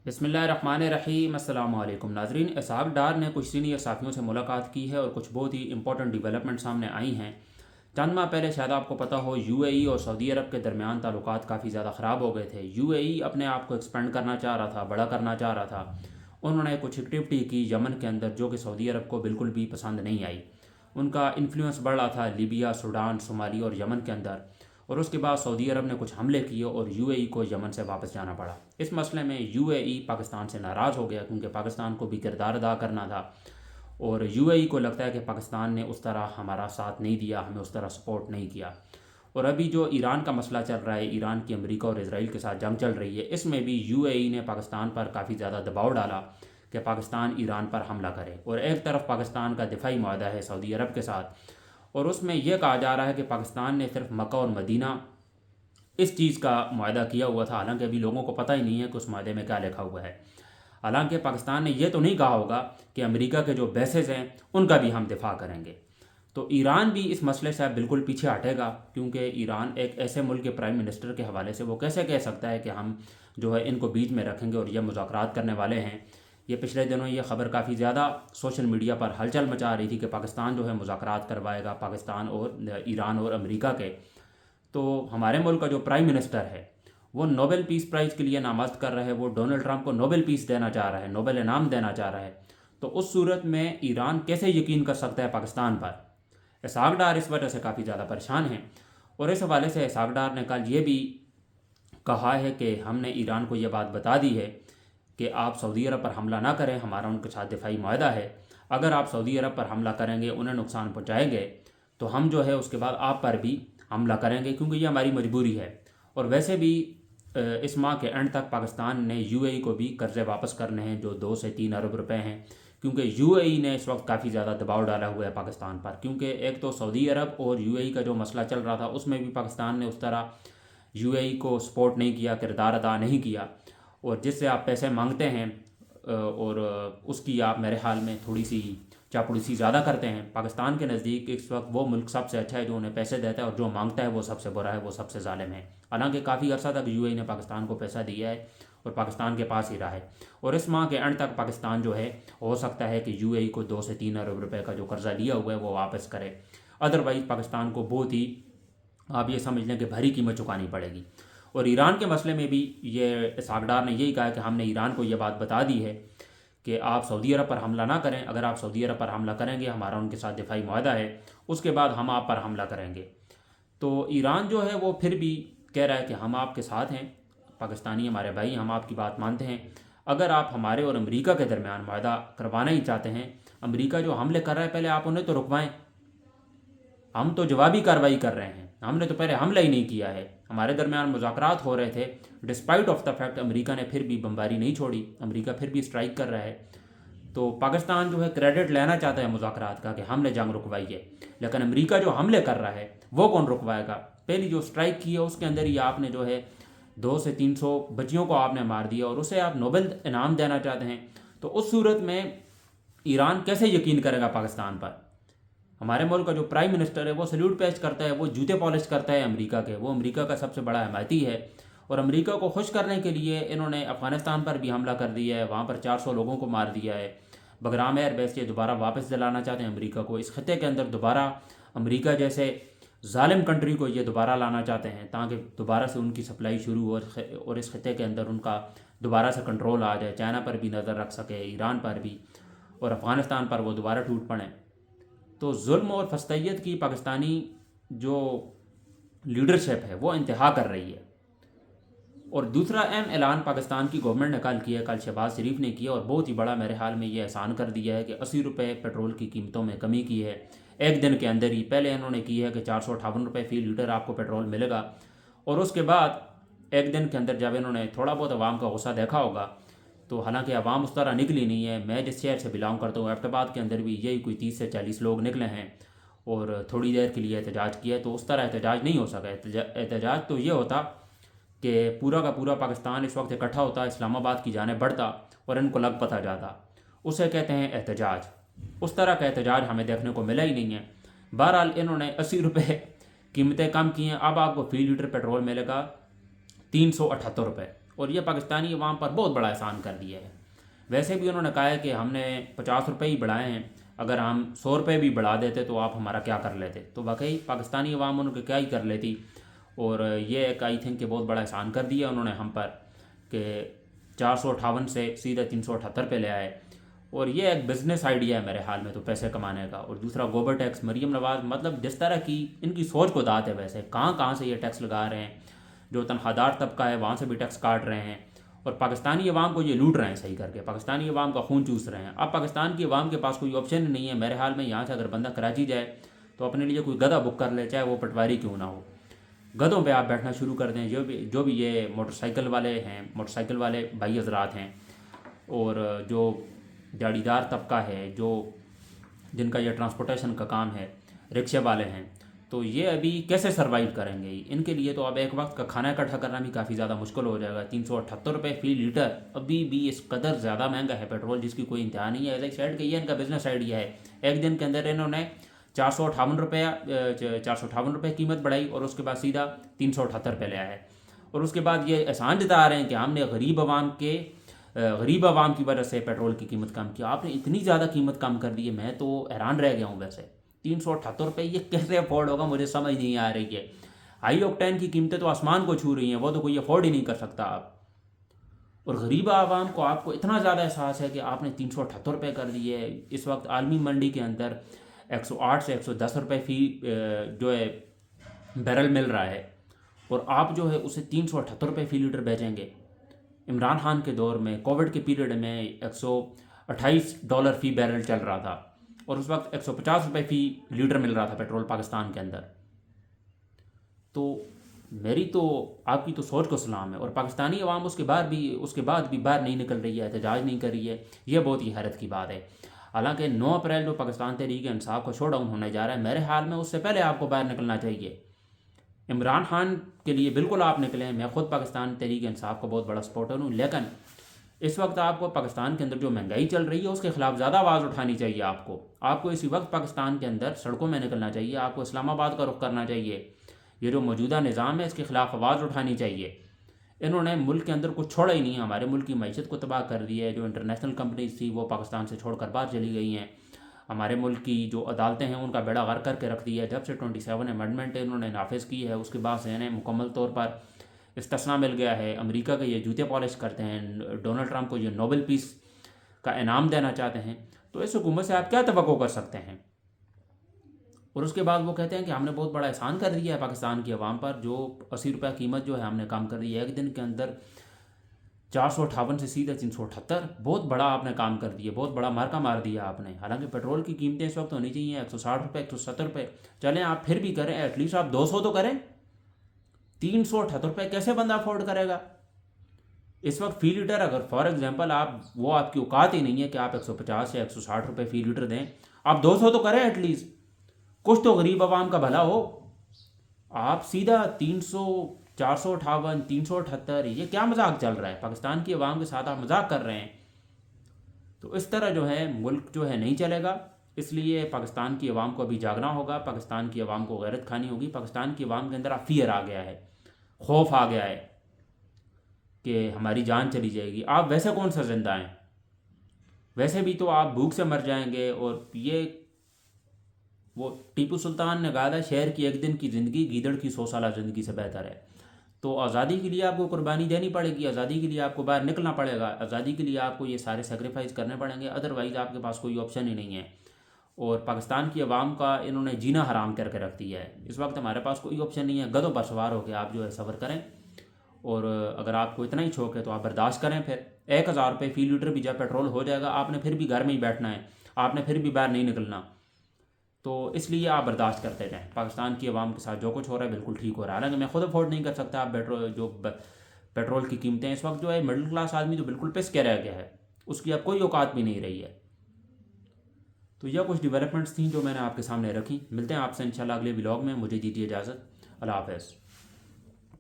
بسم اللہ الرحمن الرحیم۔ السلام علیکم ناظرین، اسحاق ڈار نے کچھ سینئر صحافیوں سے ملاقات کی ہے اور کچھ بہت ہی امپورٹنٹ ڈیولپمنٹ سامنے آئی ہیں۔ چند ماہ پہلے شاید آپ کو پتہ ہو یو اے ای اور سعودی عرب کے درمیان تعلقات کافی زیادہ خراب ہو گئے تھے۔ یو اے ای اپنے آپ کو ایکسپینڈ کرنا چاہ رہا تھا، بڑا کرنا چاہ رہا تھا۔ انہوں نے کچھ ایکٹیویٹی کی یمن کے اندر جو کہ سعودی عرب کو بالکل بھی پسند نہیں آئی۔ ان کا انفلوئنس بڑھ رہا تھا لیبیا، سوڈان، صومالی اور یمن کے اندر، اور اس کے بعد سعودی عرب نے کچھ حملے کیے اور یو اے ای کو یمن سے واپس جانا پڑا۔ اس مسئلے میں یو اے ای پاکستان سے ناراض ہو گیا کیونکہ پاکستان کو بھی کردار ادا کرنا تھا، اور یو اے ای کو لگتا ہے کہ پاکستان نے اس طرح ہمارا ساتھ نہیں دیا، ہمیں اس طرح سپورٹ نہیں کیا۔ اور ابھی جو ایران کا مسئلہ چل رہا ہے، ایران کی امریکہ اور اسرائیل کے ساتھ جنگ چل رہی ہے، اس میں بھی یو اے ای نے پاکستان پر کافی زیادہ دباؤ ڈالا کہ پاکستان ایران پر حملہ کرے، اور ایک طرف پاکستان کا دفاعی معاہدہ ہے سعودی عرب کے ساتھ، اور اس میں یہ کہا جا رہا ہے کہ پاکستان نے صرف مکہ اور مدینہ اس چیز کا معاہدہ کیا ہوا تھا، حالانکہ ابھی لوگوں کو پتہ ہی نہیں ہے کہ اس معاہدے میں کیا لکھا ہوا ہے۔ حالانکہ پاکستان نے یہ تو نہیں کہا ہوگا کہ امریکہ کے جو بیسز ہیں ان کا بھی ہم دفاع کریں گے۔ تو ایران بھی اس مسئلے سے بالکل پیچھے ہٹے گا، کیونکہ ایران ایک ایسے ملک کے پرائم منسٹر کے حوالے سے وہ کیسے کہہ سکتا ہے کہ ہم جو ہے ان کو بیچ میں رکھیں گے اور یہ مذاکرات کرنے والے ہیں۔ یہ پچھلے دنوں یہ خبر کافی زیادہ سوشل میڈیا پر ہلچل مچا رہی تھی کہ پاکستان جو ہے مذاکرات کروائے گا پاکستان اور ایران اور امریکہ کے۔ تو ہمارے ملک کا جو پرائم منسٹر ہے وہ نوبل پیس پرائز کے لیے نامزد کر رہا ہے، وہ ڈونلڈ ٹرمپ کو نوبل پیس دینا چاہ رہا ہے، نوبل انعام دینا چاہ رہا ہے۔ تو اس صورت میں ایران کیسے یقین کر سکتا ہے پاکستان پر؟ اسحاق ڈار اس وجہ سے کافی زیادہ پریشان ہیں، اور اس حوالے سے اسحاق ڈار نے کل یہ بھی کہا ہے کہ ہم نے ایران کو یہ بات بتا دی ہے کہ آپ سعودی عرب پر حملہ نہ کریں، ہمارا ان کے ساتھ دفاعی معاہدہ ہے۔ اگر آپ سعودی عرب پر حملہ کریں گے، انہیں نقصان پہنچائیں گے، تو ہم جو ہے اس کے بعد آپ پر بھی حملہ کریں گے، کیونکہ یہ ہماری مجبوری ہے۔ اور ویسے بھی اس ماہ کے اینڈ تک پاکستان نے یو اے ای کو بھی قرضے واپس کرنے ہیں جو 2 سے 3 ارب روپے ہیں، کیونکہ یو اے ای نے اس وقت کافی زیادہ دباؤ ڈالا ہوا ہے پاکستان پر، کیونکہ ایک تو سعودی عرب اور یو اے ای کا جو مسئلہ چل رہا تھا اس میں بھی پاکستان نے اس طرح یو اے ای کو سپورٹ نہیں کیا، کردار ادا نہیں کیا، اور جس سے آپ پیسے مانگتے ہیں اور اس کی آپ میرے حال میں تھوڑی سی چاپلوسی زیادہ کرتے ہیں۔ پاکستان کے نزدیک اس وقت وہ ملک سب سے اچھا ہے جو انہیں پیسے دیتا ہے، اور جو مانگتا ہے وہ سب سے برا ہے، وہ سب سے ظالم ہے۔ حالانکہ کافی عرصہ تک یو اے ای نے پاکستان کو پیسہ دیا ہے اور پاکستان کے پاس ہی رہا ہے، اور اس ماہ کے اینڈ تک پاکستان جو ہے ہو سکتا ہے کہ یو اے ای کو 2 سے 3 ارب روپے کا جو قرضہ لیا ہوا ہے وہ واپس کرے، ادروائز پاکستان کو بہت ہی آپ یہ سمجھ لیں کہ بھاری قیمت چکانی پڑے گی۔ اور ایران کے مسئلے میں بھی یہ اسحاق ڈار نے یہی کہا کہ ہم نے ایران کو یہ بات بتا دی ہے کہ آپ سعودی عرب پر حملہ نہ کریں، اگر آپ سعودی عرب پر حملہ کریں گے ہمارا ان کے ساتھ دفاعی معاہدہ ہے، اس کے بعد ہم آپ پر حملہ کریں گے۔ تو ایران جو ہے وہ پھر بھی کہہ رہا ہے کہ ہم آپ کے ساتھ ہیں، پاکستانی ہمارے بھائی، ہم آپ کی بات مانتے ہیں۔ اگر آپ ہمارے اور امریکہ کے درمیان معاہدہ کروانا ہی چاہتے ہیں، امریکہ جو حملے کر رہا ہے پہلے آپ انہیں تو رکوائیں، ہم تو جوابی کارروائی کر رہے ہیں، ہم نے تو پہلے حملہ ہی نہیں کیا ہے، ہمارے درمیان مذاکرات ہو رہے تھے، ڈسپائٹ آف دا فیکٹ امریکہ نے پھر بھی بمباری نہیں چھوڑی، امریکہ پھر بھی اسٹرائک کر رہا ہے۔ تو پاکستان جو ہے کریڈٹ لینا چاہتا ہے مذاکرات کا کہ ہم نے جنگ رکوائی ہے، لیکن امریکہ جو حملے کر رہا ہے وہ کون رکوائے گا؟ پہلی جو اسٹرائک کی ہے اس کے اندر ہی آپ نے جو ہے 200 سے 300 بچیوں کو آپ نے مار دیا، اور اسے آپ نوبل انعام دینا چاہتے ہیں۔ تو اس صورت میں ایران کیسے یقین کرے گا پاکستان پر؟ ہمارے ملک کا جو پرائم منسٹر ہے وہ سلیوٹ پیش کرتا ہے، وہ جوتے پالش کرتا ہے امریکہ کے، وہ امریکہ کا سب سے بڑا حمایتی ہے، اور امریکہ کو خوش کرنے کے لیے انہوں نے افغانستان پر بھی حملہ کر دیا ہے، وہاں پر 400 لوگوں کو مار دیا ہے۔ بگرام ایئر بیس یہ دوبارہ واپس دلانا چاہتے ہیں امریکہ کو، اس خطے کے اندر دوبارہ امریکہ جیسے ظالم کنٹری کو یہ دوبارہ لانا چاہتے ہیں تاکہ دوبارہ سے ان کی سپلائی شروع ہو اور اس خطے کے اندر ان کا دوبارہ سے کنٹرول آ جائے، چائنا پر بھی نظر رکھ سکے، ایران پر بھی، اور افغانستان پر وہ دوبارہ ٹوٹ پڑیں۔ تو ظلم اور فسطیت کی پاکستانی جو لیڈرشپ ہے وہ انتہا کر رہی ہے۔ اور دوسرا اہم اعلان پاکستان کی گورنمنٹ نے کل کیا، کل شہباز شریف نے کیا، اور بہت ہی بڑا میرے حال میں یہ احسان کر دیا ہے کہ 80 روپے پیٹرول کی قیمتوں میں کمی کی ہے ایک دن کے اندر ہی۔ پہلے انہوں نے کی ہے کہ 458 روپے فی لیٹر آپ کو پیٹرول ملے گا، اور اس کے بعد ایک دن کے اندر جب انہوں نے تھوڑا بہت عوام کا غصہ دیکھا ہوگا، تو حالانکہ عوام اس طرح نکلی نہیں ہے، میں جس شہر سے بلانگ کرتا ہوں ایبٹ آباد کے اندر بھی یہی کوئی 30 سے 40 لوگ نکلے ہیں اور تھوڑی دیر کے لیے احتجاج کیا، تو اس طرح احتجاج نہیں ہو سکا۔ احتجاج تو یہ ہوتا کہ پورا کا پورا پاکستان اس وقت اکٹھا ہوتا، اسلام آباد کی جانب بڑھتا اور ان کو لگ پتہ جاتا، اسے کہتے ہیں احتجاج۔ اس طرح کا احتجاج ہمیں دیکھنے کو ملا ہی نہیں ہے۔ بہرحال انہوں نے 80 روپے قیمتیں کم کی ہیں، اب آپ کو فی لیٹر پیٹرول ملے گا 378 روپے، اور یہ پاکستانی عوام پر بہت بڑا احسان کر دیا ہے۔ ویسے بھی انہوں نے کہا ہے کہ ہم نے 50 روپے ہی بڑھائے ہیں، اگر ہم 100 روپے بھی بڑھا دیتے تو آپ ہمارا کیا کر لیتے؟ تو واقعی پاکستانی عوام ان کو کیا ہی کر لیتی۔ اور یہ ایک آئی تھنک کہ بہت بڑا احسان کر دیا انہوں نے ہم پر کہ 458 سے سیدھے 378 پہ لے آئے۔ اور یہ ایک بزنس آئیڈیا ہے میرے حال میں تو پیسے کمانے کا۔ اور دوسرا گوبر ٹیکس، مریم نواز، مطلب جس طرح کی ان کی سوچ کو داد ہے، ویسے کہاں سے یہ ٹیکس لگا رہے ہیں، جو تنخواہ دار طبقہ ہے وہاں سے بھی ٹیکس کاٹ رہے ہیں، اور پاکستانی عوام کو یہ لوٹ رہے ہیں صحیح کر کے، پاکستانی عوام کا خون چوس رہے ہیں۔ اب پاکستان کی عوام کے پاس کوئی آپشن نہیں ہے میرے حال میں، یہاں سے اگر بندہ کراچی جائے تو اپنے لیے کوئی گدھا بک کر لے، چاہے وہ پٹواری کیوں نہ ہو، گدھوں پہ آپ بیٹھنا شروع کر دیں۔ جو بھی یہ موٹر سائیکل والے ہیں، موٹر سائیکل والے بھائی حضرات ہیں، اور جو دیہڑی دار طبقہ ہے، جن کا یہ ٹرانسپورٹیشن کا کام ہے، رکشے والے ہیں، تو یہ ابھی کیسے سروائیو کریں گے؟ ان کے لیے تو اب ایک وقت کا کھانا اکٹھا کرنا بھی کافی زیادہ مشکل ہو جائے گا۔ 378 روپے فی لیٹر ابھی بھی اس قدر زیادہ مہنگا ہے پیٹرول، جس کی کوئی انتہا نہیں ہے۔ ایز اے سیڈ کہ یہ ان کا بزنس آئیڈیا ہے۔ ایک دن کے اندر انہوں نے 458 روپے قیمت بڑھائی، اور اس کے بعد سیدھا 378 پہ لے آئے، اور اس کے بعد یہ احسان جتا رہے ہیں کہ ہم نے غریب عوام کی وجہ سے پیٹرول کی قیمت کم کی۔ آپ نے اتنی زیادہ قیمت کم کر دی ہے، میں تو حیران رہ گیا ہوں۔ ویسے 378 روپے یہ کیسے افورڈ ہوگا، مجھے سمجھ نہیں آ رہی ہے۔ ہائی آکٹین کی قیمتیں تو آسمان کو چھو رہی ہیں، وہ تو کوئی افورڈ ہی نہیں کر سکتا آپ، اور غریب عوام کو آپ کو اتنا زیادہ احساس ہے کہ آپ نے 378 روپے کر دیے۔ اس وقت عالمی منڈی کے اندر 108 سے 110 روپے فی جو ہے بیرل مل رہا ہے، اور آپ جو ہے اسے 378 روپے فی لیٹر بیچیں گے۔ عمران خان کے دور میں، کووڈ کے پیریڈ میں $128 فی بیرل چل رہا تھا، اور اس وقت 150 روپے فی لیٹر مل رہا تھا پیٹرول پاکستان کے اندر۔ تو میری تو آپ کی تو سوچ کو سلام ہے، اور پاکستانی عوام اس کے بعد بھی باہر نہیں نکل رہی ہے، احتجاج نہیں کر رہی ہے۔ یہ بہت ہی حیرت کی بات ہے۔ حالانکہ 9 اپریل جو پاکستان تحریک انصاف کا شو ڈاؤن ہونے جا رہا ہے، میرے حال میں اس سے پہلے آپ کو باہر نکلنا چاہیے۔ عمران خان کے لیے بالکل آپ نکلیں، میں خود پاکستان تحریک انصاف کا بہت بڑا سپورٹر ہوں، لیکن اس وقت آپ کو پاکستان کے اندر جو مہنگائی چل رہی ہے اس کے خلاف زیادہ آواز اٹھانی چاہیے۔ آپ کو اسی وقت پاکستان کے اندر سڑکوں میں نکلنا چاہیے، آپ کو اسلام آباد کا رخ کرنا چاہیے۔ یہ جو موجودہ نظام ہے اس کے خلاف آواز اٹھانی چاہیے۔ انہوں نے ملک کے اندر کچھ چھوڑا ہی نہیں ہے، ہمارے ملک کی معیشت کو تباہ کر دیا ہے۔ جو انٹرنیشنل کمپنیز تھی وہ پاکستان سے چھوڑ کر باہر چلی گئی ہیں۔ ہمارے ملک کی جو عدالتیں ہیں ان کا بیڑا غرق کر کے رکھ دیا ہے۔ جب سے 27 امینڈمنٹ انہوں نے نافذ کی ہے، اس کے بعد سے انہیں مکمل طور پر استثناء مل گیا ہے۔ امریکہ کے یہ جوتے پالش کرتے ہیں، ڈونلڈ ٹرمپ کو یہ نوبل پیس کا انعام دینا چاہتے ہیں، تو اس حکومت سے آپ کیا توقع کر سکتے ہیں؟ اور اس کے بعد وہ کہتے ہیں کہ ہم نے بہت بڑا احسان کر دیا ہے پاکستان کی عوام پر، جو 80 روپے قیمت جو ہے ہم نے کم کر دی ہے ایک دن کے اندر، 458 سے سیدھے 378۔ بہت بڑا آپ نے کام کر دیا، بہت بڑا مارکا مار دیا آپ نے۔ حالانکہ پیٹرول کی قیمتیں اس وقت ہونی چاہیے 160 روپے، 170 روپے، چلیں آپ پھر بھی کریں، ایٹ لیسٹ آپ 200 تو کریں۔ 378 روپے کیسے بندہ افورڈ کرے گا اس وقت فی لیٹر؟ اگر فار ایگزامپل آپ کی اوقات ہی نہیں ہے کہ آپ 150 یا 160 روپے فی لیٹر دیں، آپ 200 تو کریں ایٹ لیسٹ، کچھ تو غریب عوام کا بھلا ہو۔ آپ سیدھا 300، 458، 378، یہ کیا مذاق چل رہا ہے؟ پاکستان کی عوام کے ساتھ آپ مذاق کر رہے ہیں۔ تو اس طرح جو ہے ملک جو ہے نہیں چلے گا۔ اس لیے پاکستان کی عوام کو ابھی جاگنا ہوگا، پاکستان کی عوام کو غیرت کھانی ہوگی۔ پاکستان کی عوام کے اندر اب فیئر آ گیا ہے، خوف آ گیا ہے کہ ہماری جان چلی جائے گی۔ آپ ویسے کون سا زندہ ہیں؟ ویسے بھی تو آپ بھوک سے مر جائیں گے۔ اور وہ ٹیپو سلطان نے کہا تھا شہر کی ایک دن کی زندگی گیدڑ کی 100 سالہ زندگی سے بہتر ہے۔ تو آزادی کے لیے آپ کو قربانی دینی پڑے گی، آزادی کے لیے آپ کو باہر نکلنا پڑے گا، آزادی کے لیے آپ کو یہ سارے سیکریفائز کرنے پڑیں گے، ادروائز آپ کے پاس کوئی آپشن ہی نہیں ہے۔ اور پاکستان کی عوام کا انہوں نے جینا حرام کر کے رکھ دیا ہے۔ اس وقت ہمارے پاس کوئی آپشن نہیں ہے، گدھوں پر سوار ہو کے آپ جو ہے صبر کریں، اور اگر آپ کو اتنا ہی شوق ہے تو آپ برداشت کریں۔ پھر 1000 روپے فی لیٹر بھی جب پیٹرول ہو جائے گا، آپ نے پھر بھی گھر میں ہی بیٹھنا ہے، آپ نے پھر بھی باہر نہیں نکلنا۔ تو اس لیے آپ برداشت کرتے جائیں۔ پاکستان کی عوام کے ساتھ جو کچھ ہو رہا ہے بالکل ٹھیک ہو رہا ہے، حالانکہ میں خود افورڈ نہیں کر سکتا۔ پیٹرول کی قیمتیں اس وقت جو ہے مڈل کلاس آدمی تو بالکل پس کے رہ گیا ہے، اس کی اب کوئی اوقات بھی نہیں رہی ہے۔ تو یہ کچھ ڈیولپمنٹس تھیں جو میں نے آپ کے سامنے رکھی۔ ملتے ہیں آپ سے انشاءاللہ اگلے ولاگ میں، مجھے دیجیے اجازت، اللہ حافظ۔